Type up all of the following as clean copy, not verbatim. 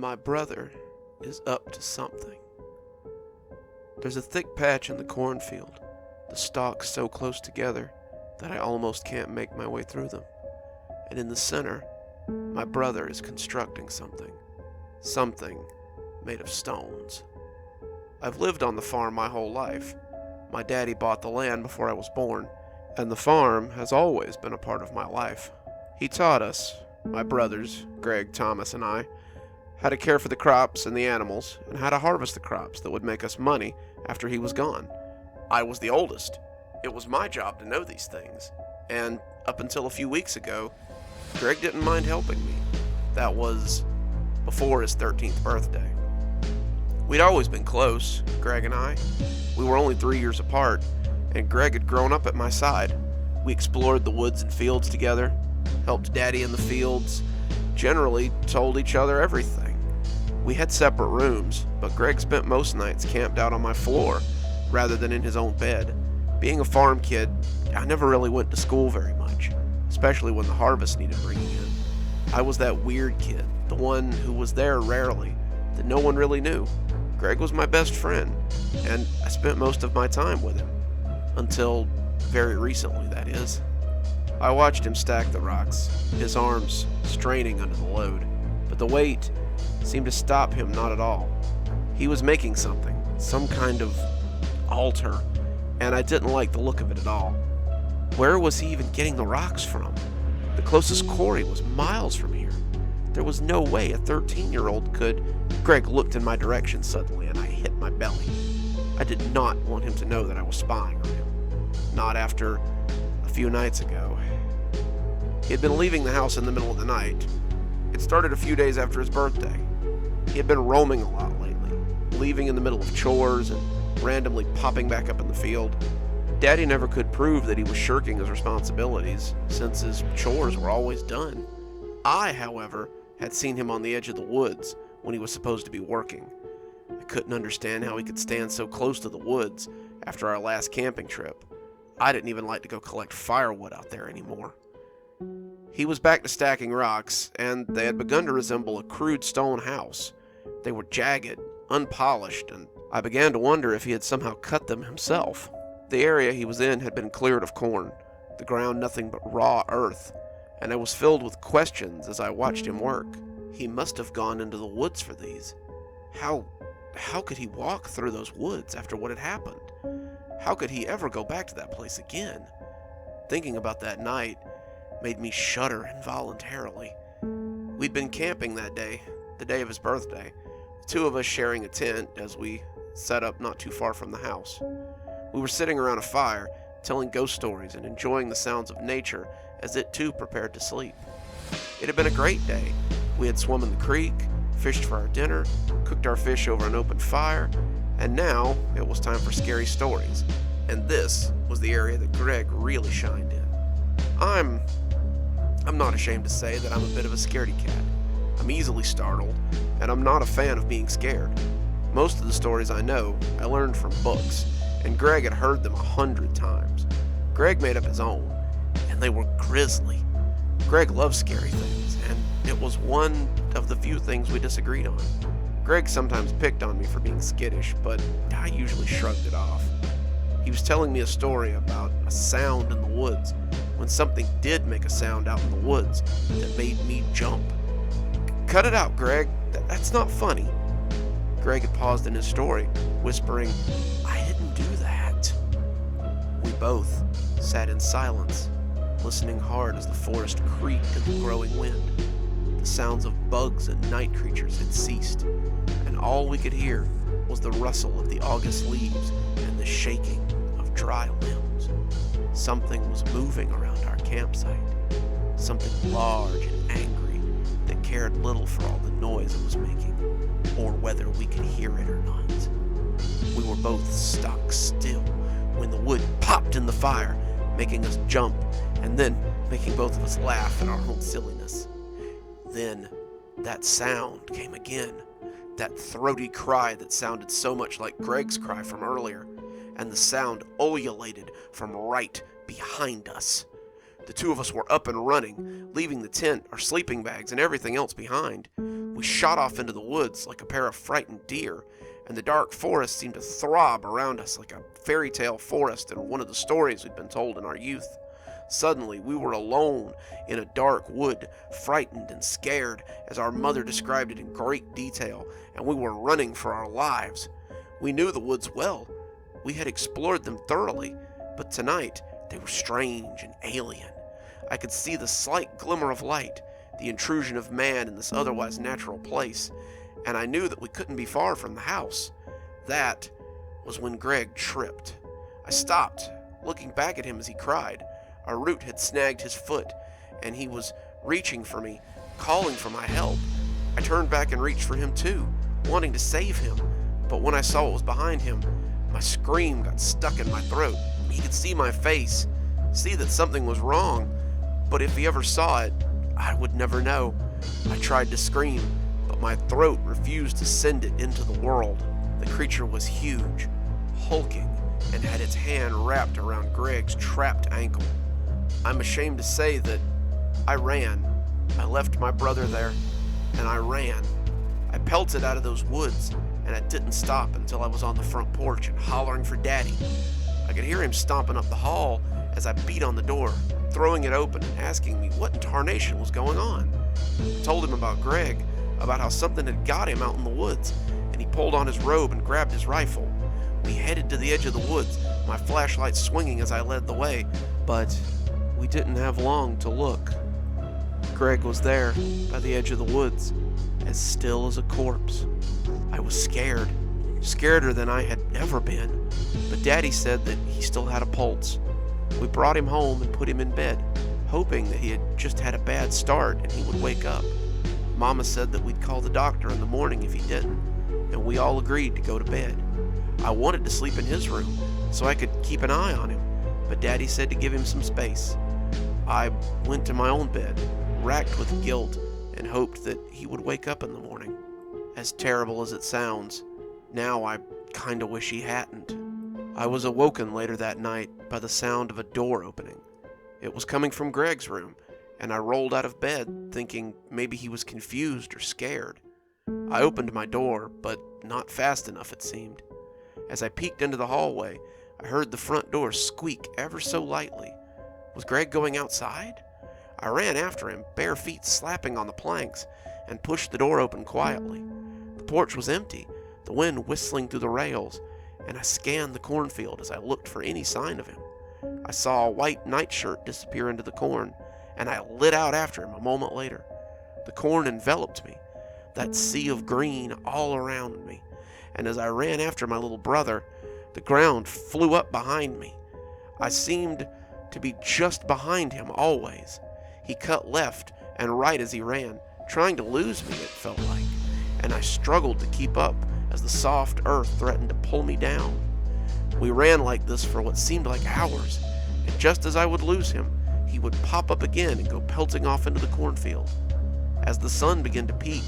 My brother is up to something. There's a thick patch in the cornfield, the stalks so close together that I almost can't make my way through them. And in the center, my brother is constructing something. Something made of stones. I've lived on the farm my whole life. My daddy bought the land before I was born, and the farm has always been a part of my life. He taught us, my brothers, Greg, Thomas, and I, how to care for the crops and the animals, and how to harvest the crops that would make us money after he was gone. I was the oldest. It was my job to know these things, and up until a few weeks ago, Greg didn't mind helping me. That was before his 13th birthday. We'd always been close, Greg and I. We were only 3 years apart, and Greg had grown up at my side. We explored the woods and fields together, helped Daddy in the fields, generally told each other everything. We had separate rooms, but Greg spent most nights camped out on my floor rather than in his own bed. Being a farm kid, I never really went to school very much, especially when the harvest needed bringing in. I was that weird kid, the one who was there rarely, that no one really knew. Greg was my best friend, and I spent most of my time with him. Until very recently, that is. I watched him stack the rocks, his arms straining under the load, but the weight seemed to stop him not at all. He was making something, some kind of altar, and I didn't like the look of it at all. Where was he even getting the rocks from? The closest quarry was miles from here. There was no way a 13-year-old could... Greg looked in my direction suddenly, and I hit my belly. I did not want him to know that I was spying on him. Not after a few nights ago. He had been leaving the house in the middle of the night. It started a few days after his birthday. He had been roaming a lot lately, leaving in the middle of chores and randomly popping back up in the field. Daddy never could prove that he was shirking his responsibilities, since his chores were always done. I, however, had seen him on the edge of the woods when he was supposed to be working. I couldn't understand how he could stand so close to the woods after our last camping trip. I didn't even like to go collect firewood out there anymore. He was back to stacking rocks, and they had begun to resemble a crude stone house. They were jagged, unpolished, and I began to wonder if he had somehow cut them himself. The area he was in had been cleared of corn, the ground nothing but raw earth, and I was filled with questions as I watched him work. He must have gone into the woods for these. How could he walk through those woods after what had happened? How could he ever go back to that place again? Thinking about that night made me shudder involuntarily. We'd been camping that day, the day of his birthday, the two of us sharing a tent as we set up not too far from the house. We were sitting around a fire, telling ghost stories and enjoying the sounds of nature as it too prepared to sleep. It had been a great day. We had swum in the creek, fished for our dinner, cooked our fish over an open fire, and now it was time for scary stories. And this was the area that Greg really shined in. I'm not ashamed to say that I'm a bit of a scaredy cat. I'm easily startled, and I'm not a fan of being scared. Most of the stories I know, I learned from books, and Greg had heard them 100 times. Greg made up his own, and they were grisly. Greg loves scary things, and it was one of the few things we disagreed on. Greg sometimes picked on me for being skittish, but I usually shrugged it off. He was telling me a story about a sound in the woods, when something did make a sound out in the woods that made me jump. "Cut it out, Greg. That's not funny." Greg had paused in his story, whispering, "I didn't do that." We both sat in silence, listening hard as the forest creaked in the growing wind. The sounds of bugs and night creatures had ceased, and all we could hear was the rustle of the August leaves and the shaking of dry limbs. Something was moving around our campsite, something large and angry that cared little for all the noise it was making, or whether we could hear it or not. We were both stuck still when the wood popped in the fire, making us jump, and then making both of us laugh at our own silliness. Then that sound came again, that throaty cry that sounded so much like Greg's cry from earlier, and the sound ululated from right behind us. The two of us were up and running, leaving the tent, our sleeping bags, and everything else behind. We We shot off into the woods like a pair of frightened deer, and the dark forest seemed to throb around us like a fairy tale forest in one of the stories we'd been told in our youth. Suddenly, we were alone in a dark wood, frightened and scared, as our mother described it in great detail, and we were running for our lives. We knew the woods well. We had explored them thoroughly, but tonight they were strange and alien. I could see the slight glimmer of light, the intrusion of man in this otherwise natural place, and I knew that we couldn't be far from the house. That was when Greg tripped. I stopped, looking back at him as he cried. A root had snagged his foot, and he was reaching for me, calling for my help. I turned back and reached for him too, wanting to save him, but when I saw what was behind him, my scream got stuck in my throat. He could see my face, see that something was wrong, but if he ever saw it, I would never know. I tried to scream, but my throat refused to send it into the world. The creature was huge, hulking, and had its hand wrapped around Greg's trapped ankle. I'm ashamed to say that I ran. I left my brother there, and I ran. I pelted out of those woods, and I didn't stop until I was on the front porch and hollering for Daddy. I could hear him stomping up the hall as I beat on the door, throwing it open and asking me what in tarnation was going on. I told him about Greg, about how something had got him out in the woods, and he pulled on his robe and grabbed his rifle. We headed to the edge of the woods, my flashlight swinging as I led the way, but we didn't have long to look. Greg was there, by the edge of the woods, as still as a corpse. I was scared, scareder than I had ever been, but Daddy said that he still had a pulse. We brought him home and put him in bed, hoping that he had just had a bad start and he would wake up. Mama said that we'd call the doctor in the morning if he didn't, and we all agreed to go to bed. I wanted to sleep in his room so I could keep an eye on him, but Daddy said to give him some space. I went to my own bed, racked with guilt, and hoped that he would wake up in the morning. As terrible as it sounds, now I kinda wish he hadn't. I was awoken later that night by the sound of a door opening. It was coming from Greg's room, and I rolled out of bed thinking maybe he was confused or scared. I opened my door, but not fast enough it seemed. As I peeked into the hallway, I heard the front door squeak ever so lightly. Was Greg going outside? I ran after him, bare feet slapping on the planks, and pushed the door open quietly. The porch was empty, the wind whistling through the rails, and I scanned the cornfield as I looked for any sign of him. I saw a white nightshirt disappear into the corn, and I lit out after him a moment later. The corn enveloped me, that sea of green all around me, and as I ran after my little brother, the ground flew up behind me. I seemed to be just behind him always. He cut left and right as he ran, trying to lose me, it felt like, and I struggled to keep up as the soft earth threatened to pull me down. We ran like this for what seemed like hours, and just as I would lose him, he would pop up again and go pelting off into the cornfield. As the sun began to peak,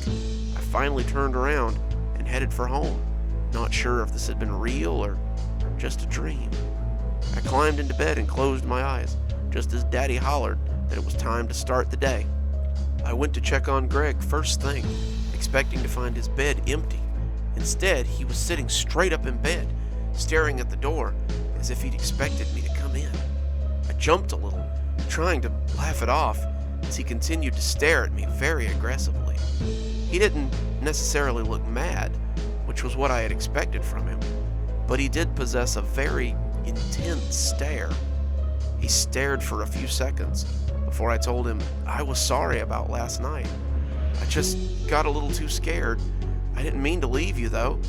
I finally turned around and headed for home, not sure if this had been real or just a dream. I climbed into bed and closed my eyes, just as Daddy hollered that it was time to start the day. I went to check on Greg first thing, expecting to find his bed empty. Instead, he was sitting straight up in bed, staring at the door as if he'd expected me to come in. I jumped a little, trying to laugh it off as he continued to stare at me very aggressively. He didn't necessarily look mad, which was what I had expected from him, but he did possess a very intense stare. He stared for a few seconds before I told him I was sorry about last night. I just got a little too scared. I didn't mean to leave you, though.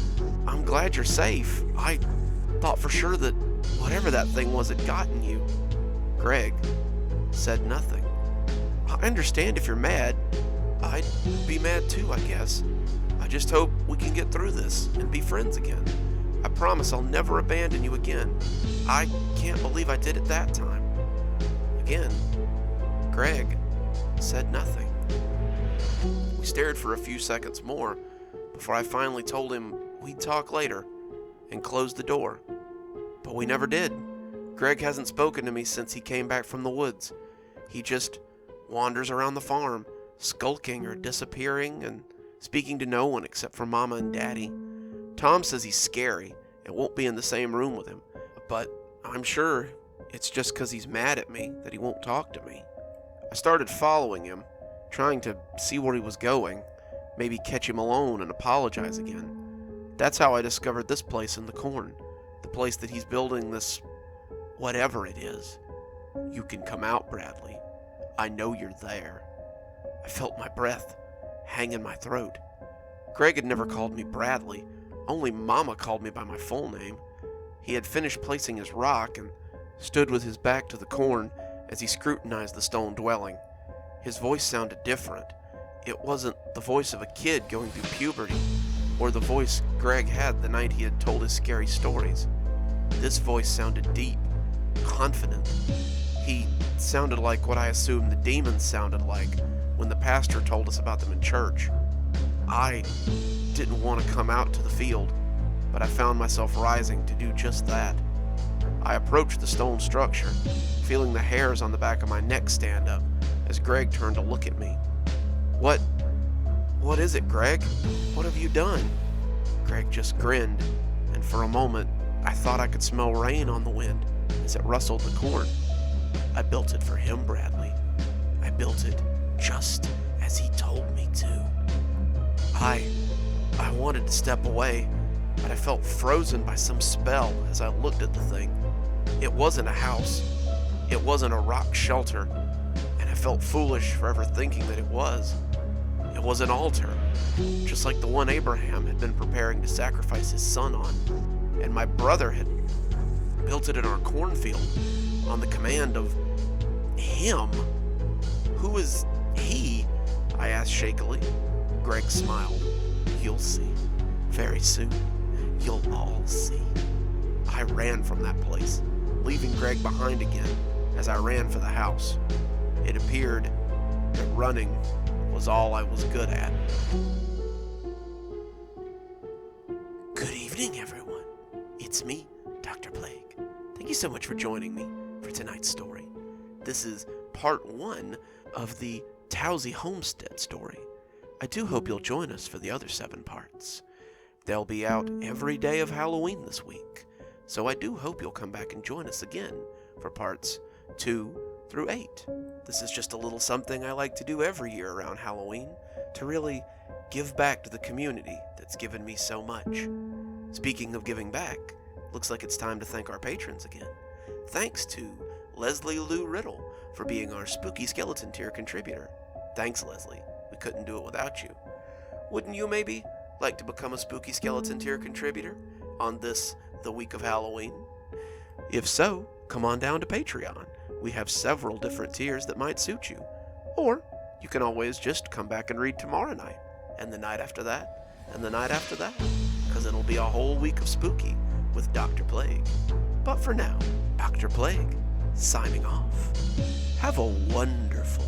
I'm glad you're safe. I thought for sure that whatever that thing was had gotten you. Greg said nothing. I understand if you're mad. I'd be mad too, I guess. I just hope we can get through this and be friends again. I promise I'll never abandon you again. I can't believe I did it that time. Again, Greg said nothing. We stared for a few seconds more before I finally told him we'd talk later and closed the door. But we never did. Greg hasn't spoken to me since he came back from the woods. He just wanders around the farm, skulking or disappearing, and speaking to no one except for Mama and Daddy. Tom says he's scary and won't be in the same room with him, but I'm sure it's just because he's mad at me that he won't talk to me. I started following him, trying to see where he was going, maybe catch him alone and apologize again. That's how I discovered this place in the corn, the place that he's building this whatever it is. You can come out, Bradley. I know you're there. I felt my breath hang in my throat. Greg had never called me Bradley. Only Mama called me by my full name. He had finished placing his rock and stood with his back to the corn as he scrutinized the stone dwelling. His voice sounded different. It wasn't the voice of a kid going through puberty, or the voice Greg had the night he had told his scary stories. This voice sounded deep, confident. He sounded like what I assumed the demons sounded like when the pastor told us about them in church. I didn't want to come out to the field, but I found myself rising to do just that. I approached the stone structure, feeling the hairs on the back of my neck stand up as Greg turned to look at me. What is it, Greg? What have you done? Greg just grinned, and for a moment, I thought I could smell rain on the wind as it rustled the corn. I built it for him, Bradley. I built it just as he told me to. I wanted to step away, but I felt frozen by some spell as I looked at the thing. It wasn't a house. It wasn't a rock shelter, and I felt foolish for ever thinking that it was. It was an altar, just like the one Abraham had been preparing to sacrifice his son on, and my brother had built it in our cornfield on the command of him. Who is he? I asked shakily. Greg smiled. You'll see. Very soon, you'll all see. I ran from that place, leaving Greg behind again as I ran for the house. It appeared that running was all I was good at. Good evening, everyone. It's me, Dr. Plague. Thank you so much for joining me for tonight's story. This is part 1 of the Towesey Homestead story. I do hope you'll join us for the other 7 parts. They'll be out every day of Halloween this week, so I do hope you'll come back and join us again for parts 2 through 8. This is just a little something I like to do every year around Halloween to really give back to the community that's given me so much. Speaking of giving back, looks like it's time to thank our patrons again. Thanks to Leslie Lou Riddle for being our Spooky Skeleton tier contributor. Thanks, Leslie. We couldn't do it without you. Wouldn't you maybe like to become a Spooky Skeleton tier contributor on this, the week of Halloween? If so, come on down to Patreon. We have several different tiers that might suit you. Or you can always just come back and read tomorrow night, and the night after that, and the night after that, because it'll be a whole week of spooky with Dr. Plague. But for now, Dr. Plague, signing off. Have a wonderful